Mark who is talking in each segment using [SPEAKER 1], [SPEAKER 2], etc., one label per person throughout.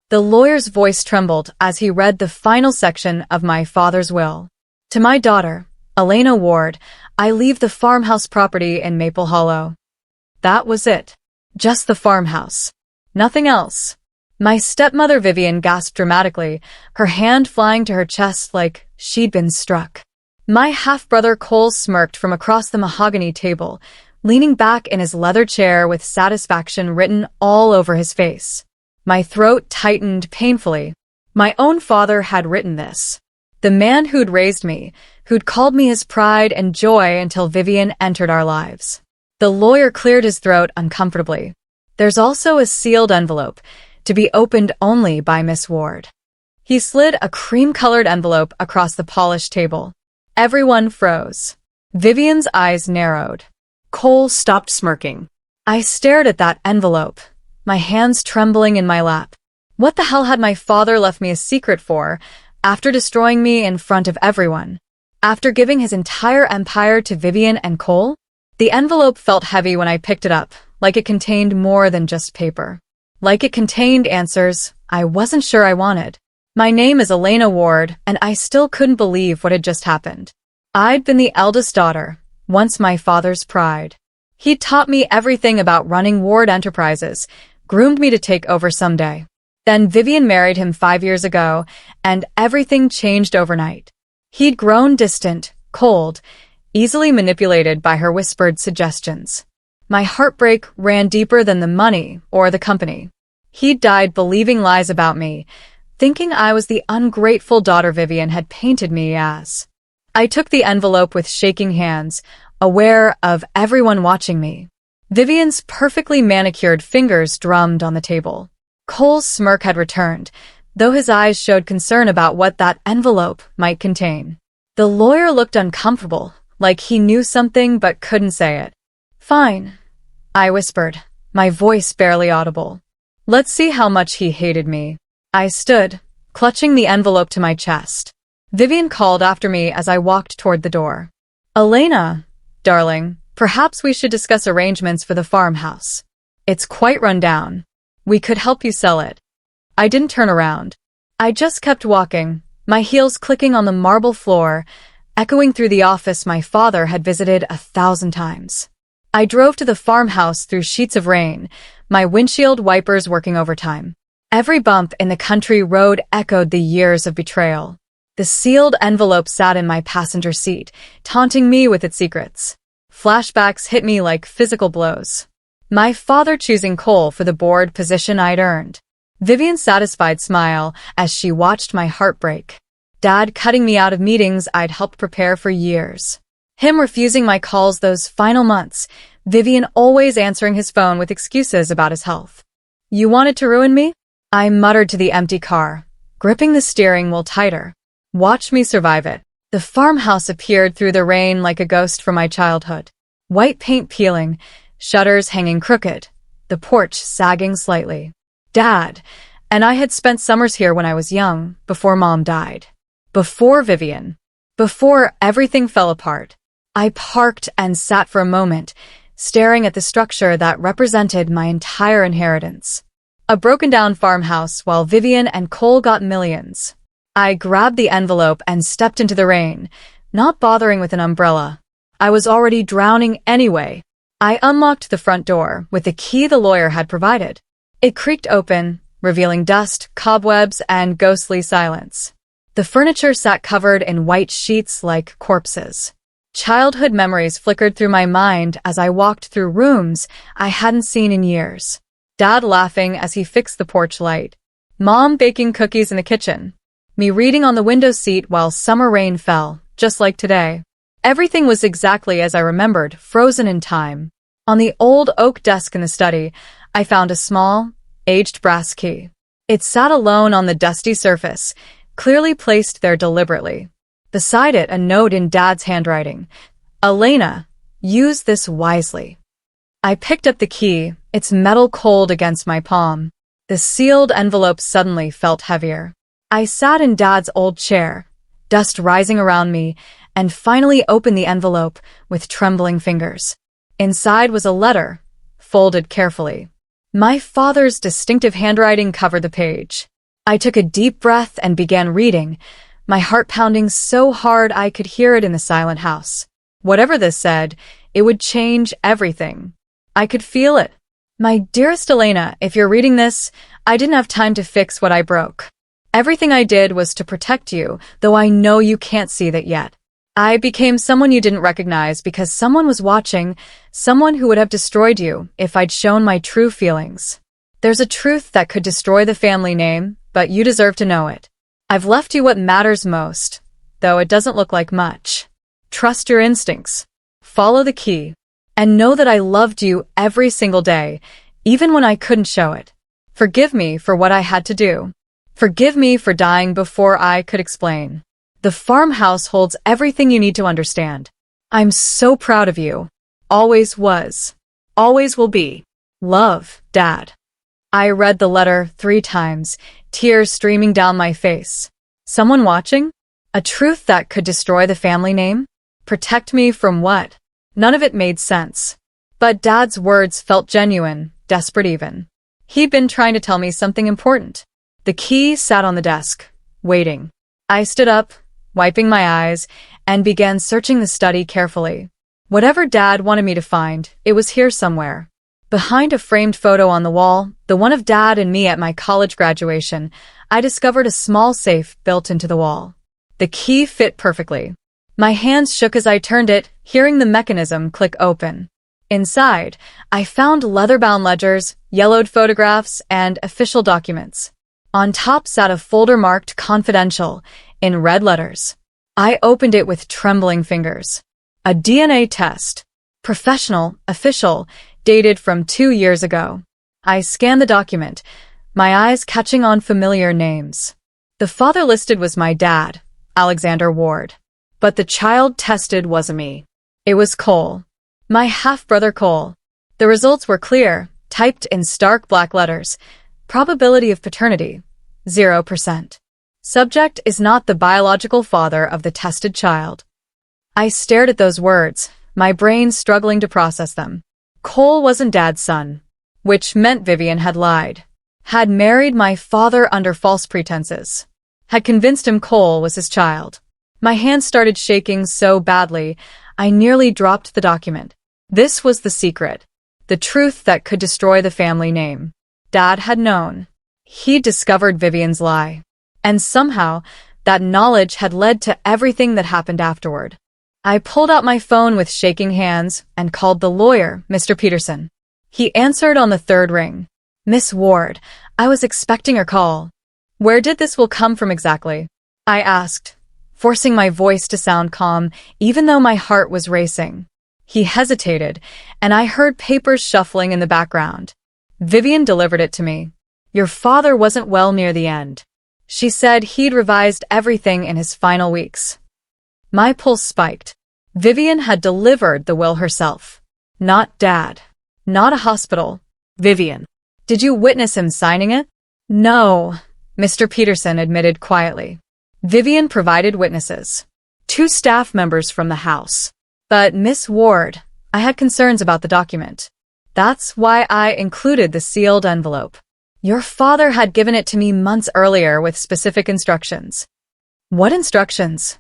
[SPEAKER 1] The lawyer's voice trembled as he read the final section of my father's will. To my daughter, Elena Ward, I leave the farmhouse property in Maple Hollow. That was it. Just the farmhouse. Nothing else. My stepmother Vivian gasped dramatically, her hand flying to her chest like she'd been struck. My half-brother Cole smirked from across the mahogany table, leaning back in his leather chair with satisfaction written all over his face. My throat tightened painfully. My own father had written this. The man who'd raised me, who'd called me his pride and joy until Vivian entered our lives. The lawyer cleared his throat uncomfortably. There's also a sealed envelope, to be opened only by Miss Ward. He slid a cream-colored envelope across the polished table. Everyone froze. Vivian's eyes narrowed. Cole stopped smirking. I stared at that envelope, my hands trembling in my lap. What the hell had my father left me a secret for, after destroying me in front of everyone? After giving his entire empire to Vivian and Cole? The envelope felt heavy when I picked it up, like it contained more than just paper. Like it contained answers I wasn't sure I wanted. My name is Elena Ward, and I still couldn't believe what had just happened. I'd been the eldest daughter, once my father's pride. He'd taught me everything about running Ward Enterprises, groomed me to take over someday. Then Vivian married him 5 years ago, and everything changed overnight. He'd grown distant, cold, easily manipulated by her whispered suggestions. My heartbreak ran deeper than the money or the company. He'd died believing lies about me, thinking I was the ungrateful daughter Vivian had painted me as. I took the envelope with shaking hands, aware of everyone watching me. Vivian's perfectly manicured fingers drummed on the table. Cole's smirk had returned, though his eyes showed concern about what that envelope might contain. The lawyer looked uncomfortable, like he knew something but couldn't say it. Fine, I whispered, my voice barely audible. Let's see how much he hated me. I stood, clutching the envelope to my chest. Vivian called after me as I walked toward the door. Elena, darling, perhaps we should discuss arrangements for the farmhouse. It's quite run down. We could help you sell it. I didn't turn around. I just kept walking, my heels clicking on the marble floor, echoing through the office my father had visited 1,000 times. I drove to the farmhouse through sheets of rain, my windshield wipers working overtime. Every bump in the country road echoed the years of betrayal. The sealed envelope sat in my passenger seat, taunting me with its secrets. Flashbacks hit me like physical blows. My father choosing Cole for the board position I'd earned. Vivian's satisfied smile as she watched my heart break. Dad cutting me out of meetings I'd helped prepare for years. Him refusing my calls those final months, Vivian always answering his phone with excuses about his health. You wanted to ruin me? I muttered to the empty car, gripping the steering wheel tighter. Watch me survive it. The farmhouse appeared through the rain like a ghost from my childhood. White paint peeling, shutters hanging crooked, the porch sagging slightly. Dad and I had spent summers here when I was young, before Mom died. Before Vivian. Before everything fell apart. I parked and sat for a moment, staring at the structure that represented my entire inheritance. A broken-down farmhouse while Vivian and Cole got millions. I grabbed the envelope and stepped into the rain, not bothering with an umbrella. I was already drowning anyway. I unlocked the front door with the key the lawyer had provided. It creaked open, revealing dust, cobwebs, and ghostly silence. The furniture sat covered in white sheets like corpses. Childhood memories flickered through my mind as I walked through rooms I hadn't seen in years. Dad laughing as he fixed the porch light. Mom baking cookies in the kitchen. Me reading on the window seat while summer rain fell, just like today. Everything was exactly as I remembered, frozen in time. On the old oak desk in the study, I found a small, aged brass key. It sat alone on the dusty surface, clearly placed there deliberately. Beside it, a note in Dad's handwriting. Elena, use this wisely. I picked up the key, its metal cold against my palm. The sealed envelope suddenly felt heavier. I sat in Dad's old chair, dust rising around me, and finally opened the envelope with trembling fingers. Inside was a letter, folded carefully. My father's distinctive handwriting covered the page. I took a deep breath and began reading, my heart pounding so hard I could hear it in the silent house. Whatever this said, it would change everything. I could feel it. My dearest Elena, if you're reading this, I didn't have time to fix what I broke. Everything I did was to protect you, though I know you can't see that yet. I became someone you didn't recognize because someone was watching, someone who would have destroyed you if I'd shown my true feelings. There's a truth that could destroy the family name, but you deserve to know it. I've left you what matters most, though it doesn't look like much. Trust your instincts. Follow the key. And know that I loved you every single day, even when I couldn't show it. Forgive me for what I had to do. Forgive me for dying before I could explain. The farmhouse holds everything you need to understand. I'm so proud of you. Always was. Always will be. Love, Dad. I read the letter 3 times, tears streaming down my face. Someone watching? A truth that could destroy the family name? Protect me from what? None of it made sense. But Dad's words felt genuine, desperate even. He'd been trying to tell me something important. The key sat on the desk, waiting. I stood up, wiping my eyes, and began searching the study carefully. Whatever Dad wanted me to find, it was here somewhere. Behind a framed photo on the wall, the one of Dad and me at my college graduation, I discovered a small safe built into the wall. The key fit perfectly. My hands shook as I turned it, hearing the mechanism click open. Inside, I found leather-bound ledgers, yellowed photographs, and official documents. On top sat a folder marked confidential, in red letters. I opened it with trembling fingers. A DNA test. Professional, official, dated from 2 years ago. I scanned the document, my eyes catching on familiar names. The father listed was my dad, Alexander Ward. But the child tested wasn't me. It was Cole. My half-brother Cole. The results were clear, typed in stark black letters. Probability of paternity, 0%. Subject is not the biological father of the tested child. I stared at those words, my brain struggling to process them. Cole wasn't Dad's son, which meant Vivian had lied. Had married my father under false pretenses. Had convinced him Cole was his child. My hands started shaking so badly, I nearly dropped the document. This was the secret. The truth that could destroy the family name. Dad had known. He'd discovered Vivian's lie. And somehow, that knowledge had led to everything that happened afterward. I pulled out my phone with shaking hands and called the lawyer, Mr. Peterson. He answered on the 3rd ring. Miss Ward, I was expecting your call. Where did this will come from exactly? I asked, forcing my voice to sound calm, even though my heart was racing. He hesitated, and I heard papers shuffling in the background. Vivian delivered it to me. Your father wasn't well near the end. She said he'd revised everything in his final weeks. My pulse spiked. Vivian had delivered the will herself. Not Dad. Not a hospital. Vivian. Did you witness him signing it? No, Mr. Peterson admitted quietly. Vivian provided witnesses. 2 staff members from the house. But Miss Ward, I had concerns about the document. That's why I included the sealed envelope. Your father had given it to me months earlier with specific instructions. What instructions?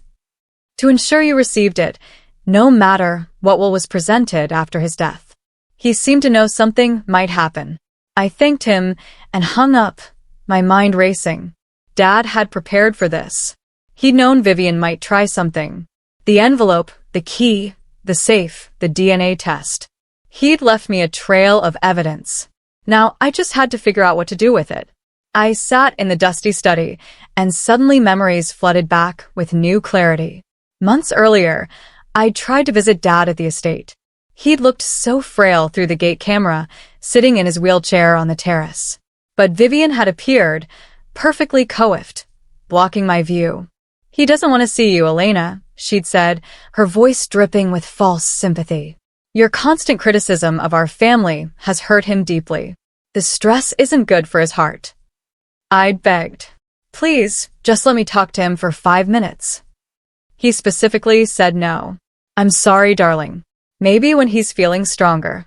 [SPEAKER 1] To ensure you received it, no matter what will was presented after his death. He seemed to know something might happen. I thanked him and hung up, my mind racing. Dad had prepared for this. He'd known Vivian might try something. The envelope, the key, the safe, the DNA test. He'd left me a trail of evidence. Now I just had to figure out what to do with it. I sat in the dusty study, and suddenly memories flooded back with new clarity. Months earlier, I'd tried to visit Dad at the estate. He'd looked so frail through the gate camera, sitting in his wheelchair on the terrace. But Vivian had appeared, perfectly coiffed, blocking my view. He doesn't want to see you, Elena, she'd said, her voice dripping with false sympathy. Your constant criticism of our family has hurt him deeply. The stress isn't good for his heart. I'd begged. Please, just let me talk to him for 5 minutes. He specifically said no. I'm sorry, darling. Maybe when he's feeling stronger.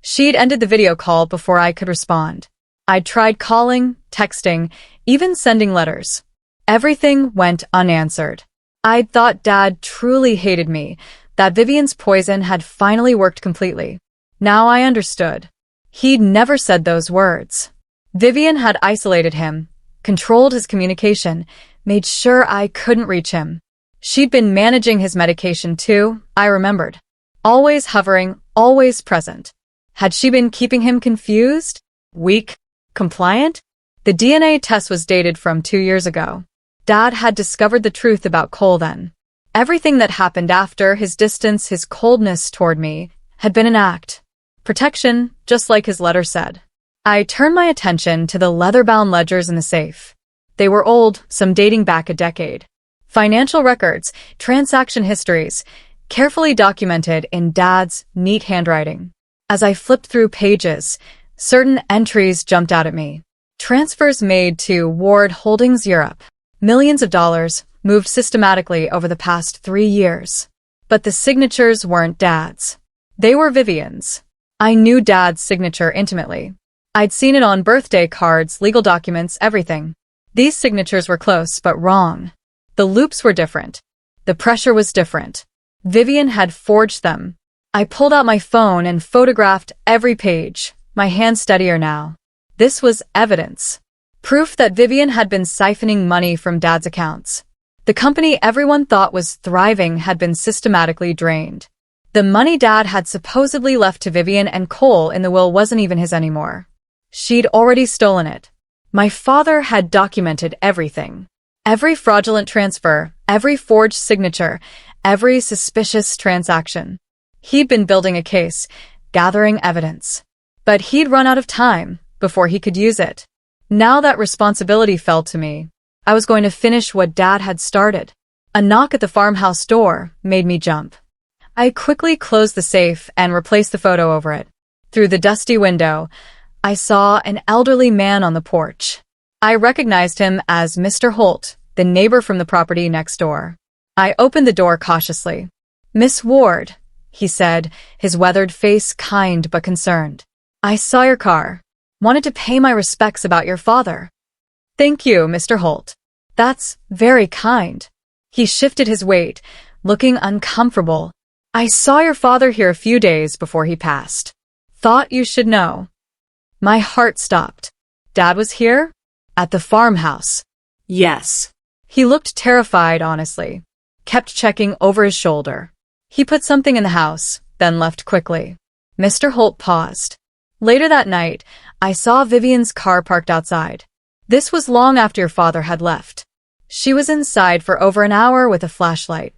[SPEAKER 1] She'd ended the video call before I could respond. I'd tried calling, texting, even sending letters. Everything went unanswered. I'd thought Dad truly hated me, that Vivian's poison had finally worked completely. Now I understood. He'd never said those words. Vivian had isolated him, controlled his communication, made sure I couldn't reach him. She'd been managing his medication too, I remembered. Always hovering, always present. Had she been keeping him confused? Weak? Compliant? The DNA test was dated from 2 years ago. Dad had discovered the truth about Cole then. Everything that happened after, his distance, his coldness toward me, had been an act. Protection, just like his letter said. I turned my attention to the leather-bound ledgers in the safe. They were old, some dating back a decade. Financial records, transaction histories, carefully documented in Dad's neat handwriting. As I flipped through pages, certain entries jumped out at me. Transfers made to Ward Holdings Europe. Millions of dollars moved systematically over the past 3 years. But the signatures weren't Dad's. They were Vivian's. I knew Dad's signature intimately. I'd seen it on birthday cards, legal documents, everything. These signatures were close, but wrong. The loops were different. The pressure was different. Vivian had forged them. I pulled out my phone and photographed every page, my hand steadier now. This was evidence. Proof that Vivian had been siphoning money from Dad's accounts. The company everyone thought was thriving had been systematically drained. The money Dad had supposedly left to Vivian and Cole in the will wasn't even his anymore. She'd already stolen it. My father had documented everything. Every fraudulent transfer, every forged signature, every suspicious transaction. He'd been building a case, gathering evidence. But he'd run out of time before he could use it. Now that responsibility fell to me. I was going to finish what Dad had started. A knock at the farmhouse door made me jump. I quickly closed the safe and replaced the photo over it. Through the dusty window, I saw an elderly man on the porch. I recognized him as Mr. Holt, the neighbor from the property next door. I opened the door cautiously. "Miss Ward," he said, his weathered face kind but concerned. "I saw your car. Wanted to pay my respects about your father." "Thank you, Mr. Holt. That's very kind." He shifted his weight, looking uncomfortable. "I saw your father here a few days before he passed. Thought you should know." My heart stopped. Dad was here? At the farmhouse? Yes. He looked terrified, honestly. Kept checking over his shoulder. He put something in the house, then left quickly. Mr. Holt paused. Later that night, I saw Vivian's car parked outside. This was long after your father had left. She was inside for over an hour with a flashlight.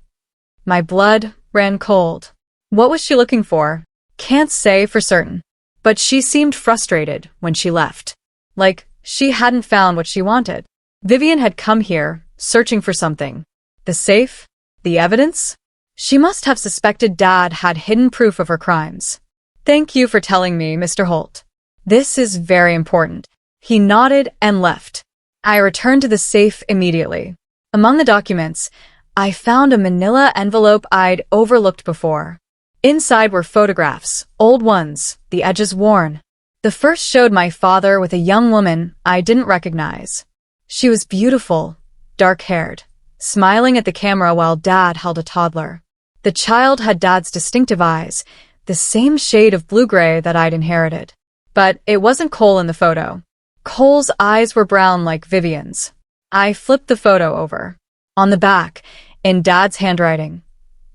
[SPEAKER 1] My blood ran cold. What was she looking for? Can't say for certain. But she seemed frustrated when she left. Like she hadn't found what she wanted. Vivian had come here, searching for something. The safe? The evidence? She must have suspected Dad had hidden proof of her crimes. "Thank you for telling me, Mr. Holt. This is very important." He nodded and left. I returned to the safe immediately. Among the documents, I found a manila envelope I'd overlooked before. Inside were photographs, old ones, the edges worn. The first showed my father with a young woman I didn't recognize. She was beautiful, dark-haired, smiling at the camera while Dad held a toddler. The child had Dad's distinctive eyes, the same shade of blue-gray that I'd inherited. But it wasn't Cole in the photo. Cole's eyes were brown like Vivian's. I flipped the photo over. On the back, in Dad's handwriting,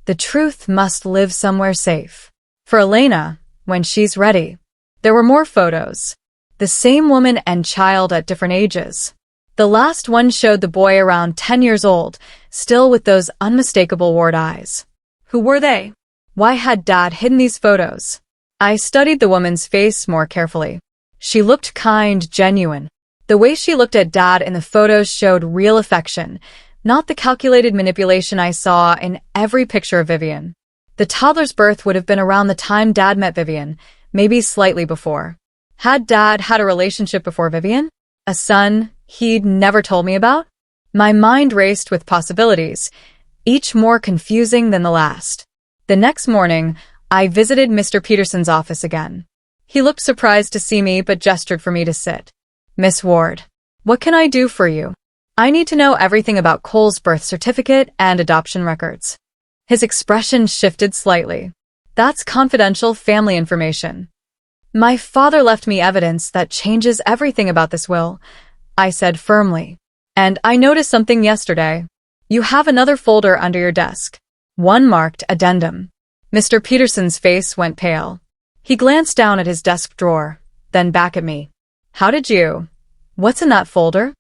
[SPEAKER 1] "The truth must live somewhere safe. For Elena, when she's ready." There were more photos. The same woman and child at different ages. The last one showed the boy around 10 years old, still with those unmistakable Ward eyes. Who were they? Why had Dad hidden these photos? I studied the woman's face more carefully. She looked kind, genuine. The way she looked at Dad in the photos showed real affection, not the calculated manipulation I saw in every picture of Vivian. The toddler's birth would have been around the time Dad met Vivian, maybe slightly before. Had Dad had a relationship before Vivian? A son he'd never told me about? My mind raced with possibilities, each more confusing than the last. The next morning, I visited Mr. Peterson's office again. He looked surprised to see me but gestured for me to sit. "Miss Ward, What can I do for you? I need to know everything about Cole's birth certificate and adoption records. His expression shifted slightly. That's confidential family information. My father left me evidence that changes everything about this will, I said firmly. And I noticed something yesterday. You have another folder under your desk. One marked addendum. Mr. Peterson's face went pale. He glanced down at his desk drawer, then back at me. How did you? What's in that folder?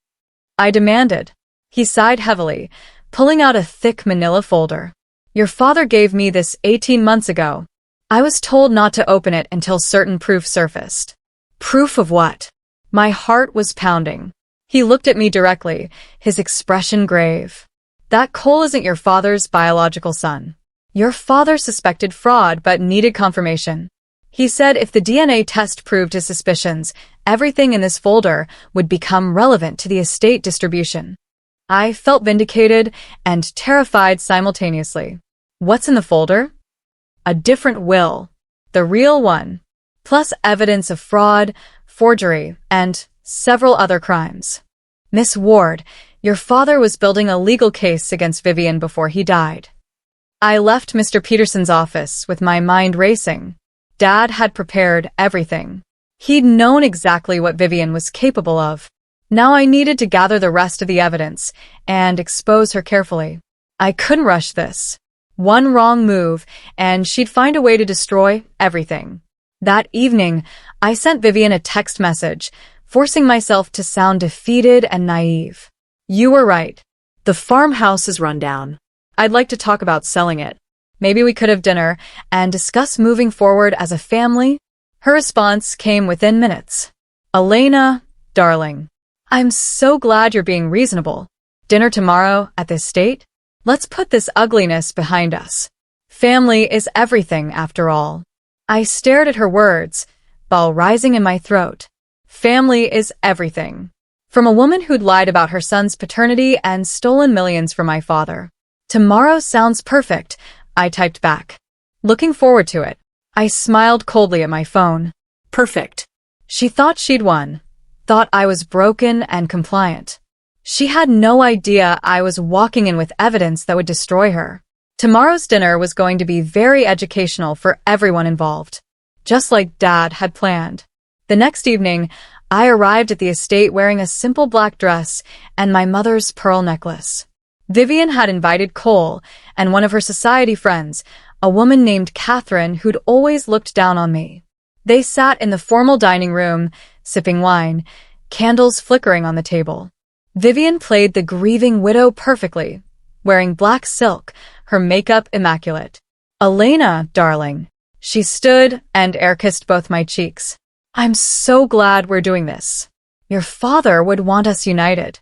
[SPEAKER 1] I demanded. He sighed heavily, pulling out a thick manila folder. Your father gave me this 18 months ago. I was told not to open it until certain proof surfaced. Proof of what? My heart was pounding. He looked at me directly, his expression grave. That Cole isn't your father's biological son. Your father suspected fraud but needed confirmation. He said if the DNA test proved his suspicions, everything in this folder would become relevant to the estate distribution. I felt vindicated and terrified simultaneously. What's in the folder? A different will. The real one. Plus evidence of fraud, forgery, and several other crimes. Miss Ward, your father was building a legal case against Vivian before he died. I left Mr. Peterson's office with my mind racing. Dad had prepared everything. He'd known exactly what Vivian was capable of. Now I needed to gather the rest of the evidence and expose her carefully. I couldn't rush this. One wrong move, and she'd find a way to destroy everything. That evening, I sent Vivian a text message, forcing myself to sound defeated and naive. You were right. The farmhouse is run down. I'd like to talk about selling it. Maybe we could have dinner and discuss moving forward as a family. Her response came within minutes. Elena, darling, I'm so glad you're being reasonable. Dinner tomorrow at the estate? Let's put this ugliness behind us. Family is everything, after all. I stared at her words, ball rising in my throat. Family is everything. From a woman who'd lied about her son's paternity and stolen millions from my father. Tomorrow sounds perfect, I typed back. Looking forward to it. I smiled coldly at my phone. Perfect. She thought she'd won. Thought I was broken and compliant. She had no idea I was walking in with evidence that would destroy her. Tomorrow's dinner was going to be very educational for everyone involved. Just like Dad had planned. The next evening, I arrived at the estate wearing a simple black dress and my mother's pearl necklace. Vivian had invited Cole and one of her society friends, a woman named Catherine who'd always looked down on me. They sat in the formal dining room, sipping wine, candles flickering on the table. Vivian played the grieving widow perfectly, wearing black silk, her makeup immaculate. Elena, darling. She stood and air-kissed both my cheeks. I'm so glad we're doing this. Your father would want us united.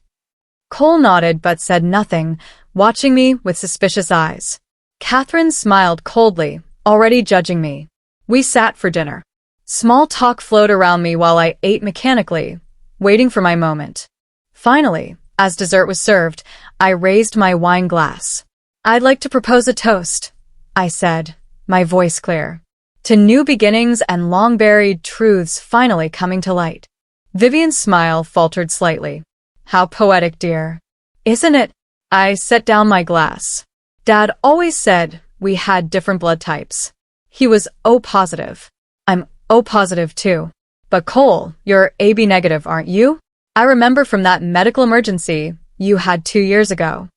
[SPEAKER 1] Cole nodded but said nothing, watching me with suspicious eyes. Catherine smiled coldly, already judging me. We sat for dinner. Small talk flowed around me while I ate mechanically, waiting for my moment. Finally, as dessert was served, I raised my wine glass. I'd like to propose a toast, I said, my voice clear. To new beginnings and long-buried truths finally coming to light. Vivian's smile faltered slightly. How poetic, dear. Isn't it? I set down my glass. Dad always said we had different blood types. He was O positive. I'm O positive too. But Cole, you're AB negative, aren't you? I remember from that medical emergency you had 2 years ago.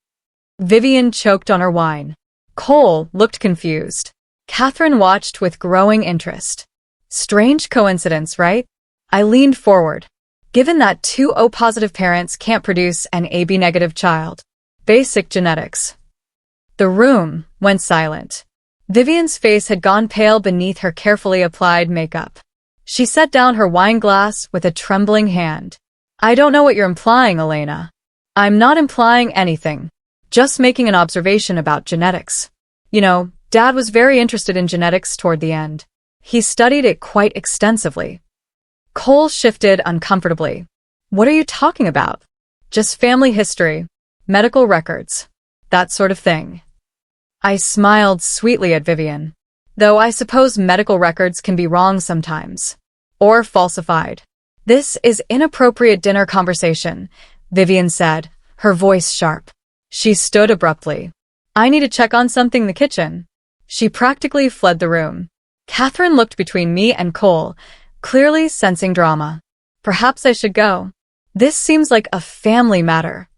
[SPEAKER 1] Vivian choked on her wine. Cole looked confused. Catherine watched with growing interest. Strange coincidence, right? I leaned forward. Given that 2 O-positive parents can't produce an AB-negative child. Basic genetics. The room went silent. Vivian's face had gone pale beneath her carefully applied makeup. She set down her wine glass with a trembling hand. I don't know what you're implying, Elena. I'm not implying anything. Just making an observation about genetics. You know, Dad was very interested in genetics toward the end. He studied it quite extensively. Cole shifted uncomfortably. What are you talking about? Just family history, medical records, that sort of thing. I smiled sweetly at Vivian. Though I suppose medical records can be wrong sometimes. Or falsified. This is inappropriate dinner conversation, Vivian said, her voice sharp. She stood abruptly. I need to check on something in the kitchen. She practically fled the room. Catherine looked between me and Cole, clearly sensing drama. Perhaps I should go. This seems like a family matter.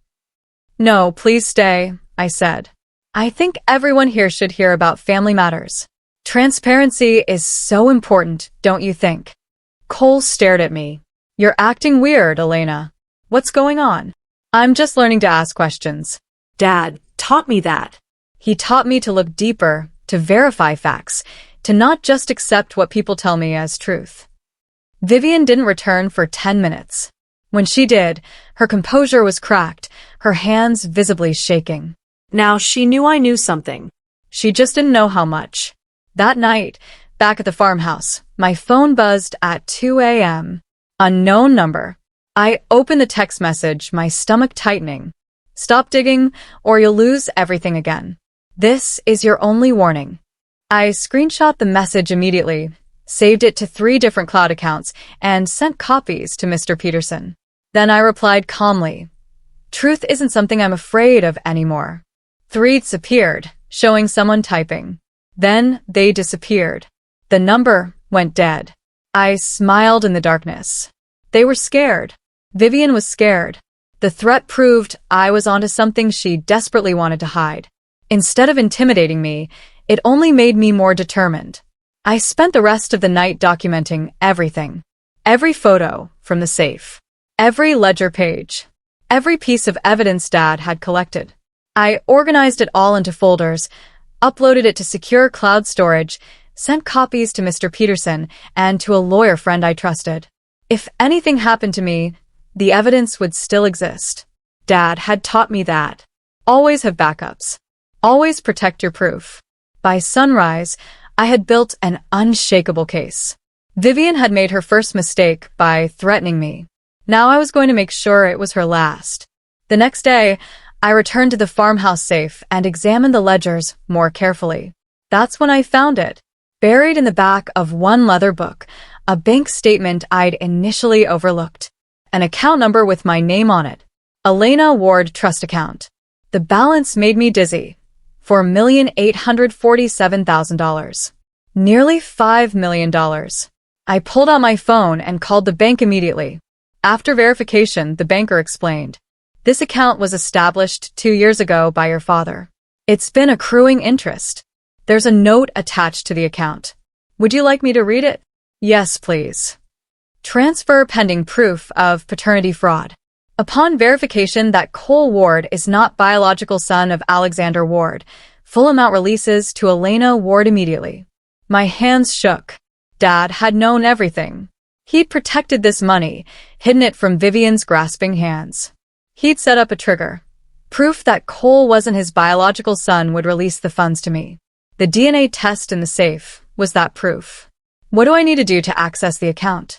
[SPEAKER 1] No, please stay, I said. I think everyone here should hear about family matters. Transparency is so important, don't you think? Cole stared at me. You're acting weird, Elena. What's going on? I'm just learning to ask questions.
[SPEAKER 2] Dad taught me that.
[SPEAKER 1] He taught me to look deeper, to verify facts, to not just accept what people tell me as truth. Vivian didn't return for 10 minutes. When she did, her composure was cracked, her hands visibly shaking.
[SPEAKER 2] Now she knew I knew something.
[SPEAKER 1] She just didn't know how much. That night, back at the farmhouse, my phone buzzed at 2 a.m. Unknown number. I opened the text message, my stomach tightening. Stop digging, or you'll lose everything again. This is your only warning. I screenshot the message immediately, saved it to 3 different cloud accounts, and sent copies to Mr. Peterson. Then I replied calmly. Truth isn't something I'm afraid of anymore. 3 appeared, showing someone typing. Then they disappeared. The number went dead. I smiled in the darkness. They were scared. Vivian was scared. The threat proved I was onto something she desperately wanted to hide. Instead of intimidating me, it only made me more determined. I spent the rest of the night documenting everything. Every photo from the safe. Every ledger page. Every piece of evidence Dad had collected. I organized it all into folders, uploaded it to secure cloud storage, sent copies to Mr. Peterson and to a lawyer friend I trusted. If anything happened to me, the evidence would still exist. Dad had taught me that. Always have backups. Always protect your proof. By sunrise, I had built an unshakable case. Vivian had made her first mistake by threatening me. Now I was going to make sure it was her last. The next day, I returned to the farmhouse safe and examined the ledgers more carefully. That's when I found it. Buried in the back of one leather book, a bank statement I'd initially overlooked. An account number with my name on it. Elena Ward Trust Account. The balance made me dizzy. $4,847,000. Nearly $5 million. I pulled out my phone and called the bank immediately. After verification, the banker explained. This account was established 2 years ago by your father. It's been accruing interest. There's a note attached to the account. Would you like me to read it? Yes, please. Transfer pending proof of paternity fraud. Upon verification that Cole Ward is not biological son of Alexander Ward, full amount releases to Elena Ward immediately. My hands shook. Dad had known everything. He'd protected this money, hidden it from Vivian's grasping hands. He'd set up a trigger. Proof that Cole wasn't his biological son would release the funds to me. The DNA test in the safe was that proof. What do I need to do to access the account?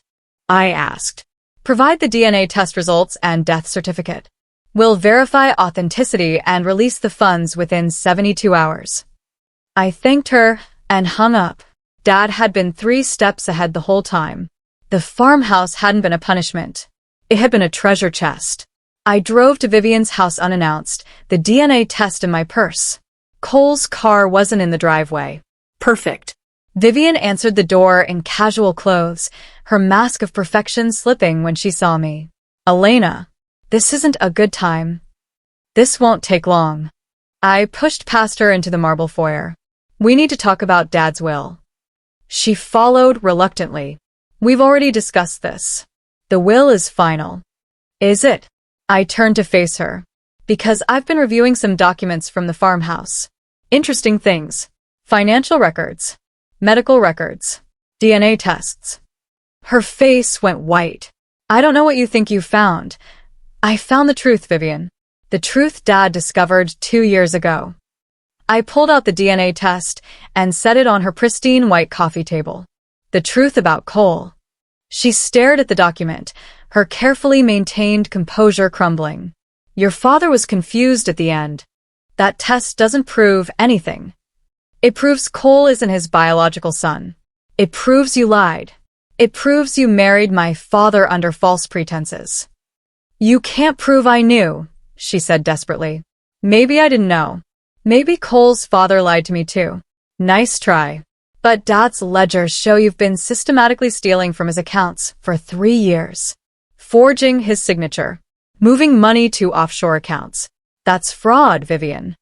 [SPEAKER 1] I asked. Provide the DNA test results and death certificate. We'll verify authenticity and release the funds within 72 hours. I thanked her and hung up. Dad had been 3 steps ahead the whole time. The farmhouse hadn't been a punishment. It had been a treasure chest. I drove to Vivian's house unannounced, the DNA test in my purse. Cole's car wasn't in the driveway. Perfect. Vivian answered the door in casual clothes, her mask of perfection slipping when she saw me. Elena, this isn't a good time. This won't take long. I pushed past her into the marble foyer. We need to talk about Dad's will. She followed reluctantly. We've already discussed this. The will is final. Is it? I turned to face her. Because I've been reviewing some documents from the farmhouse. Interesting things. Financial records. Medical records. DNA tests. Her face went white. I don't know what you think you found. I found the truth, Vivian. The truth Dad discovered 2 years ago. I pulled out the DNA test and set it on her pristine white coffee table. The truth about Cole. She stared at the document, her carefully maintained composure crumbling. Your father was confused at the end. That test doesn't prove anything. It proves Cole isn't his biological son. It proves you lied. It proves you married my father under false pretenses. You can't prove I knew, she said desperately. Maybe I didn't know. Maybe Cole's father lied to me too. Nice try. But Dad's ledgers show you've been systematically stealing from his accounts for 3 years. Forging his signature. Moving money to offshore accounts. That's fraud, Vivian.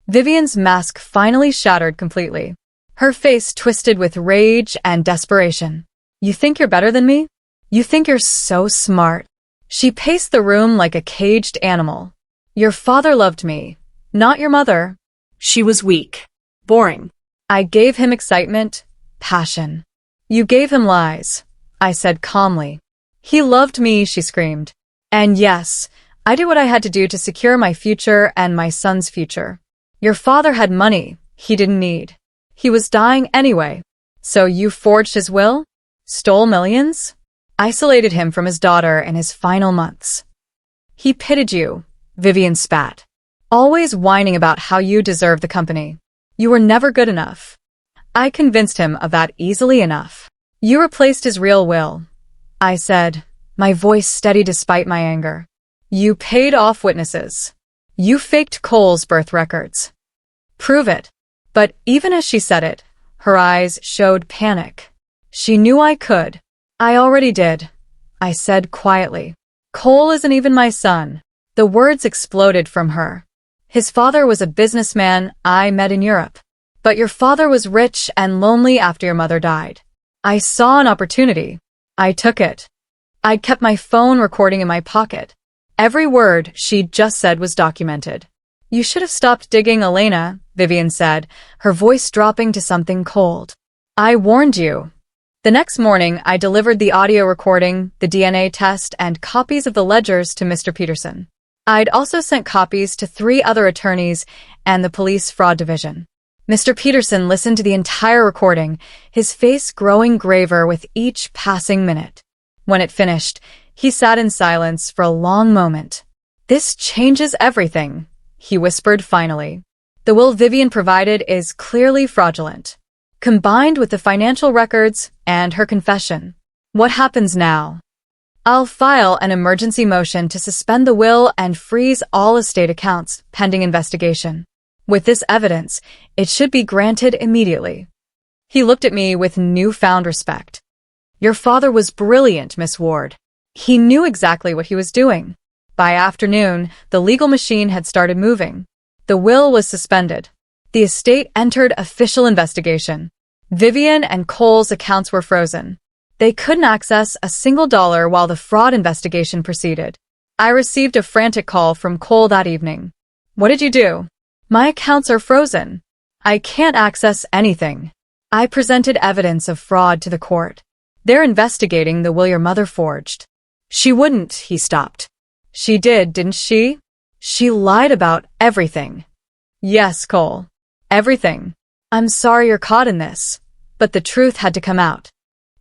[SPEAKER 1] Vivian's mask finally shattered completely. Her face twisted with rage and desperation. You think you're better than me? You think you're so smart? She paced the room like a caged animal. Your father loved me, not your mother.
[SPEAKER 2] She was weak. Boring.
[SPEAKER 1] I gave him excitement, passion. You gave him lies, I said calmly. He loved me, she screamed. And yes, I did what I had to do to secure my future and my son's future. Your father had money he didn't need. He was dying anyway. So you forged his will? Stole millions? Isolated him from his daughter in his final months. He pitted you, Vivian spat. Always whining about how you deserved the company. You were never good enough. I convinced him of that easily enough. You replaced his real will, I said, my voice steady despite my anger. You paid off witnesses. You faked Cole's birth records. Prove it. But even as she said it, her eyes showed panic. She knew I could. I already did, I said quietly. Cole isn't even my son. The words exploded from her. His father was a businessman I met in Europe. But your father was rich and lonely after your mother died. I saw an opportunity. I took it. I'd kept my phone recording in my pocket. Every word she'd just said was documented. You should have stopped digging, Elena, Vivian said, her voice dropping to something cold. I warned you. The next morning, I delivered the audio recording, the DNA test, and copies of the ledgers to Mr. Peterson. I'd also sent copies to 3 other attorneys and the police fraud division. Mr. Peterson listened to the entire recording, his face growing graver with each passing minute. When it finished, he sat in silence for a long moment. This changes everything, he whispered finally. The will Vivian provided is clearly fraudulent. Combined with the financial records and her confession. What happens now? I'll file an emergency motion to suspend the will and freeze all estate accounts pending investigation. With this evidence, it should be granted immediately. He looked at me with newfound respect. Your father was brilliant, Miss Ward. He knew exactly what he was doing. By afternoon, the legal machine had started moving. The will was suspended. The estate entered official investigation. Vivian and Cole's accounts were frozen. They couldn't access a single dollar while the fraud investigation proceeded. I received a frantic call from Cole that evening. What did you do? My accounts are frozen. I can't access anything. I presented evidence of fraud to the court. They're investigating the will your mother forged. She wouldn't, he stopped. She did, didn't she? She lied about everything. Yes, Cole. Everything. I'm sorry you're caught in this, but the truth had to come out.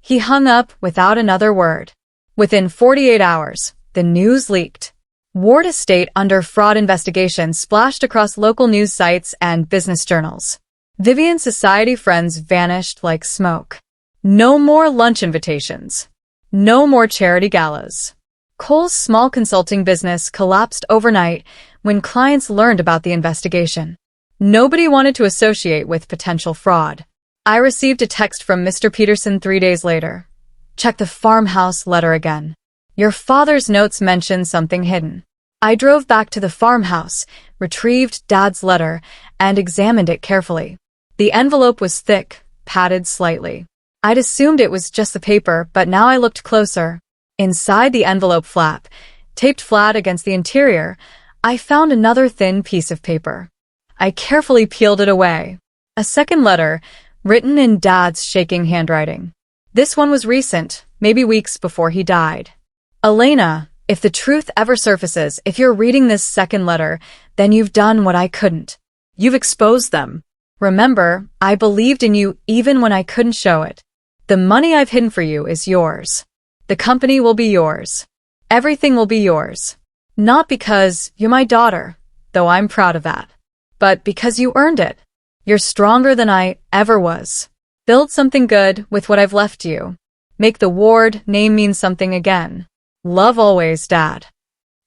[SPEAKER 1] He hung up without another word. Within 48 hours, the news leaked. Ward Estate under fraud investigation splashed across local news sites and business journals. Vivian's society friends vanished like smoke. No more lunch invitations. No more charity galas. Cole's small consulting business collapsed overnight when clients learned about the investigation. Nobody wanted to associate with potential fraud. I received a text from Mr. Peterson 3 days later. Check the farmhouse letter again. Your father's notes mention something hidden. I drove back to the farmhouse, retrieved Dad's letter, and examined it carefully. The envelope was thick, padded slightly. I'd assumed it was just the paper, but now I looked closer. Inside the envelope flap, taped flat against the interior, I found another thin piece of paper. I carefully peeled it away. A second letter, written in Dad's shaking handwriting. This one was recent, maybe weeks before he died. Elena, if the truth ever surfaces, if you're reading this second letter, then you've done what I couldn't. You've exposed them. Remember, I believed in you even when I couldn't show it. The money I've hidden for you is yours. The company will be yours. Everything will be yours. Not because you're my daughter, though I'm proud of that, but because you earned it. You're stronger than I ever was. Build something good with what I've left you. Make the Ward name mean something again. Love always, Dad.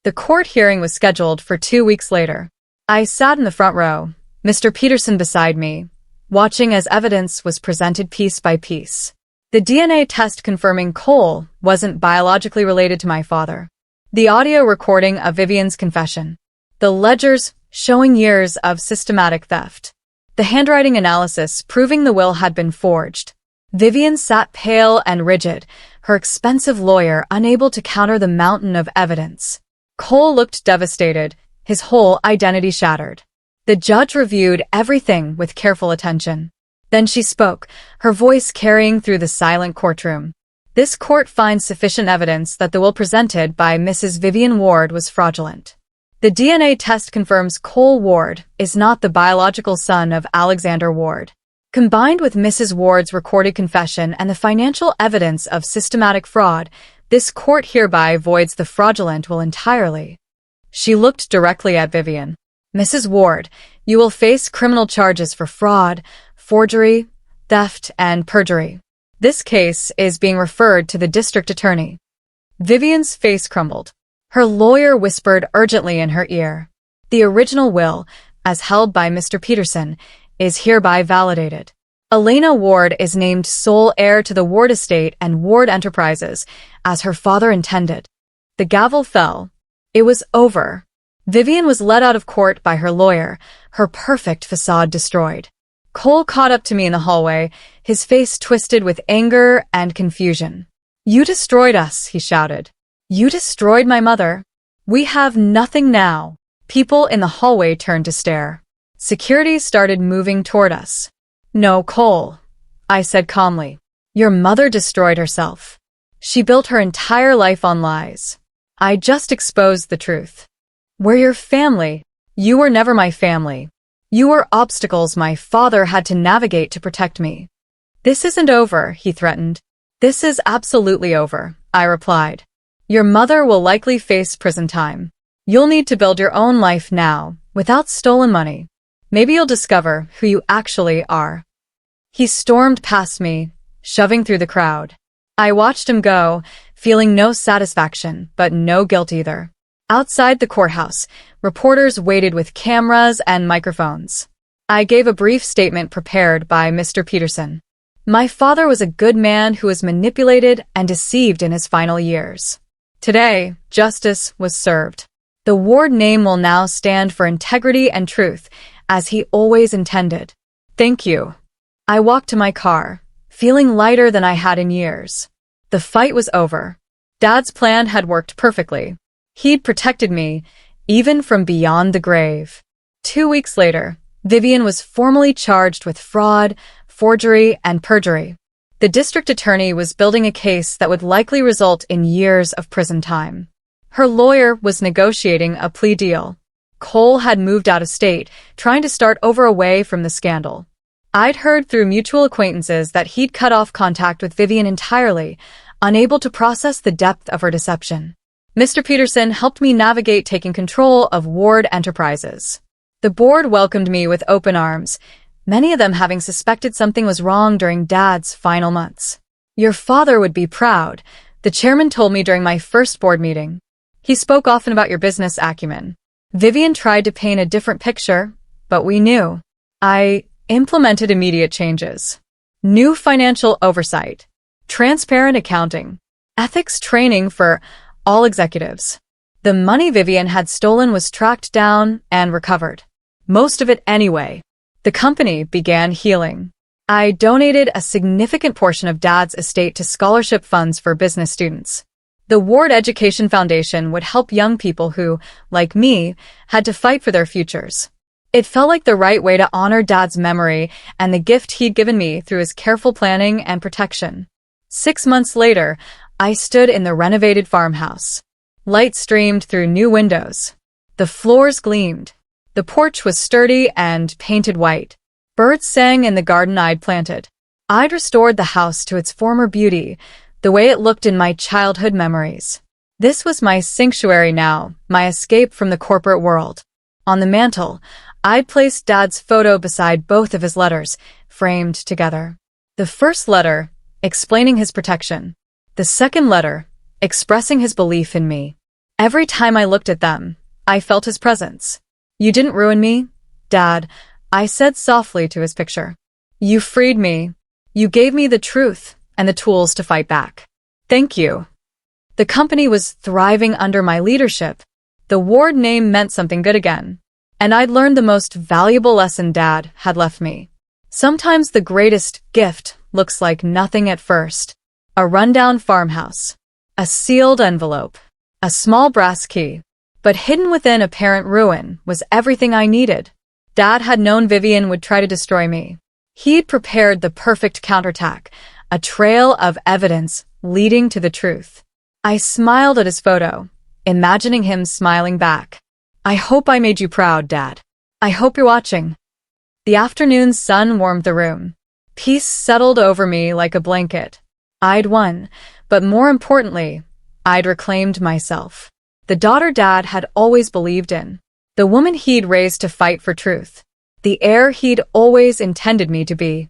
[SPEAKER 1] The court hearing was scheduled for 2 weeks later. I sat in the front row, Mr. Peterson beside me, watching as evidence was presented piece by piece. The DNA test confirming Cole wasn't biologically related to my father. The audio recording of Vivian's confession. The ledgers showing years of systematic theft. The handwriting analysis proving the will had been forged. Vivian sat pale and rigid, her expensive lawyer unable to counter the mountain of evidence. Cole looked devastated, his whole identity shattered. The judge reviewed everything with careful attention. Then she spoke, her voice carrying through the silent courtroom. This court finds sufficient evidence that the will presented by Mrs. Vivian Ward was fraudulent. The DNA test confirms Cole Ward is not the biological son of Alexander Ward. Combined with Mrs. Ward's recorded confession and the financial evidence of systematic fraud, this court hereby voids the fraudulent will entirely. She looked directly at Vivian. Mrs. Ward, you will face criminal charges for fraud, forgery, theft, and perjury. This case is being referred to the district attorney. Vivian's face crumbled. Her lawyer whispered urgently in her ear. The original will, as held by Mr. Peterson, is hereby validated. Elena Ward is named sole heir to the Ward estate and Ward Enterprises, as her father intended. The gavel fell. It was over. Vivian was led out of court by her lawyer, her perfect facade destroyed. Cole caught up to me in the hallway, his face twisted with anger and confusion. You destroyed us, he shouted. You destroyed my mother. We have nothing now. People in the hallway turned to stare. Security started moving toward us. No, Cole, I said calmly. Your mother destroyed herself. She built her entire life on lies. I just exposed the truth. We're your family. You were never my family. You were obstacles my father had to navigate to protect me. This isn't over, he threatened. This is absolutely over, I replied. Your mother will likely face prison time. You'll need to build your own life now, without stolen money. Maybe you'll discover who you actually are. He stormed past me, shoving through the crowd. I watched him go, feeling no satisfaction, but no guilt either. Outside the courthouse, reporters waited with cameras and microphones. I gave a brief statement prepared by Mr. Peterson. My father was a good man who was manipulated and deceived in his final years. Today, justice was served. The Ward name will now stand for integrity and truth, as he always intended. Thank you. I walked to my car, feeling lighter than I had in years. The fight was over. Dad's plan had worked perfectly. He'd protected me, even from beyond the grave. 2 weeks later, Vivian was formally charged with fraud, forgery, and perjury. The district attorney was building a case that would likely result in years of prison time. Her lawyer was negotiating a plea deal. Cole had moved out of state, trying to start over away from the scandal. I'd heard through mutual acquaintances that he'd cut off contact with Vivian entirely, unable to process the depth of her deception. Mr. Peterson helped me navigate taking control of Ward Enterprises. The board welcomed me with open arms, many of them having suspected something was wrong during Dad's final months. Your father would be proud, the chairman told me during my first board meeting. He spoke often about your business acumen. Vivian tried to paint a different picture, but we knew. I implemented immediate changes. New financial oversight, transparent accounting, ethics training for all executives. The money Vivian had stolen was tracked down and recovered. Most of it anyway. The company began healing. I donated a significant portion of Dad's estate to scholarship funds for business students. The Ward Education Foundation would help young people who, like me, had to fight for their futures. It felt like the right way to honor Dad's memory and the gift he'd given me through his careful planning and protection. 6 months later, I stood in the renovated farmhouse. Light streamed through new windows. The floors gleamed. The porch was sturdy and painted white. Birds sang in the garden I'd planted. I'd restored the house to its former beauty, the way it looked in my childhood memories. This was my sanctuary now, my escape from the corporate world. On the mantel, I'd placed Dad's photo beside both of his letters, framed together. The first letter, explaining his protection. The second letter, expressing his belief in me. Every time I looked at them, I felt his presence. You didn't ruin me, Dad, I said softly to his picture. You freed me. You gave me the truth and the tools to fight back. Thank you. The company was thriving under my leadership. The Ward name meant something good again. And I'd learned the most valuable lesson Dad had left me. Sometimes the greatest gift looks like nothing at first. A rundown farmhouse. A sealed envelope. A small brass key. But hidden within apparent ruin was everything I needed. Dad had known Vivian would try to destroy me. He'd prepared the perfect counterattack, a trail of evidence leading to the truth. I smiled at his photo, imagining him smiling back. I hope I made you proud, Dad. I hope you're watching. The afternoon sun warmed the room. Peace settled over me like a blanket. I'd won, but more importantly, I'd reclaimed myself. The daughter Dad had always believed in. The woman he'd raised to fight for truth. The heir he'd always intended me to be.